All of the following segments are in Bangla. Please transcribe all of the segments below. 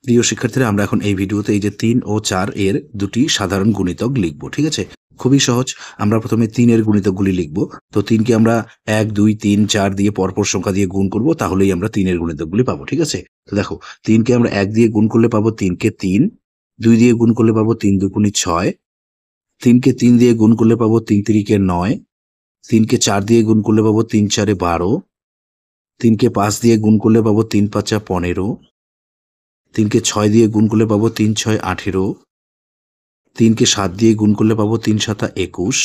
প্রিয় শিক্ষার্থীরা, আমরা এখন এই ভিডিওতে এই যে 3 ও 4 এর দুটি সাধারণ গুণিতক লিখব। ঠিক আছে, খুবই সহজ। আমরা প্রথমে 3 এর গুণিতকগুলি লিখব। তো 3 কে আমরা 1 2 3 4 দিয়ে পরপর সংখ্যা দিয়ে গুণ করব, তাহলেই আমরা 3 এর গুণিতকগুলি পাবো। ঠিক আছে, তো দেখো 3 কে আমরা 1 দিয়ে গুণ করলে পাবো 3 কে 3, 2 দিয়ে গুণ করলে পাবো 3 দুগুণী 6, 3 কে 3 দিয়ে গুণ করলে পাবো 3 তিরিকে 9, 3 কে 4 দিয়ে গুণ করলে পাবো 3 চারে 12, 3 কে 5 দিয়ে গুণ করলে পাবো 3 পাঁচা 15, 3 কে 6 দিয়ে গুণ করলে পাবো 3 ছয় 18, 3 কে 7 দিয়ে গুণ করলে পাবো 3 সাতা 21,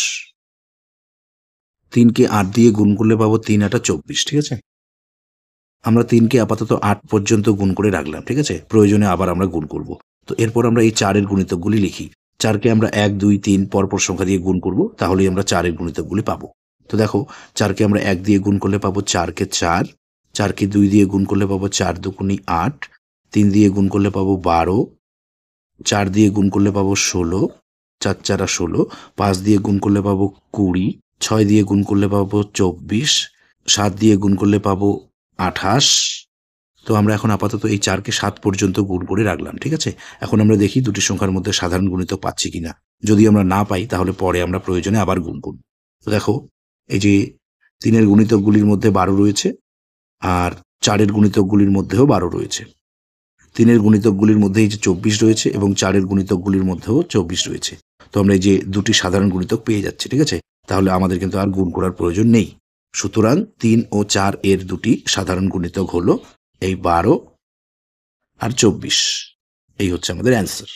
3 কে 8 দিয়ে গুণ করলে পাবো 3 আটা 24। ঠিক আছে, আমরা 3 কে আপাতত 8 পর্যন্ত গুণ করে রাখলাম। ঠিক আছে, প্রয়োজনে আবার আমরা গুণ করব। তো এরপর আমরা এই 4 এর গুণিতকগুলি লিখি। 4 কে আমরা 1 2 3 পরপর সংখ্যা দিয়ে গুণ করব, তাহলেই আমরা 4 এর গুণিতকগুলি পাবো। তো দেখো, 4 কে আমরা 1 দিয়ে গুণ করলে পাবো 4 কে 4, 4 কে 2 দিয়ে গুণ করলে পাবো 4 দুগুণী 8, 3 দিয়ে গুণ করলে পাবো 12, 4 দিয়ে গুণ করলে পাবো 16, 4 চারা 16, 5 দিয়ে গুণ করলে পাবো 20, 6 দিয়ে গুণ করলে পাবো 24, 7 দিয়ে গুণ করলে পাবো 28। তো আমরা এখন আপাতত এই 4 কে 7 পর্যন্ত গুণ করে রাখলাম। ঠিক আছে, এখন আমরা দেখি দুটি সংখ্যার মধ্যে সাধারণ গুণিতক পাচ্ছি কিনা। যদি আমরা না পাই, তাহলে পরে আমরা প্রয়োজনে আবার গুণ করব। তো দেখো, এই যে 3 এর গুণিতকগুলির মধ্যে 12 রয়েছে, আর 4 এর গুণিতকগুলির মধ্যেও 12 রয়েছে। 3 এর গুণিতকগুলির মধ্যে এই যে 24 রয়েছে, এবং 4 এর গুণিতকগুলির মধ্যেও 24 রয়েছে। তো আমরা এই যে দুটি সাধারণ গুণিতক পেয়ে যাচ্ছি। ঠিক আছে, তাহলে আমাদের কিন্তু আর গুণ করার প্রয়োজন নেই। সুতরাং 3 ও 4 এর দুটি সাধারণ গুণিতক হলো এই 12 আর 24। এই হচ্ছে আমাদের অ্যান্সার।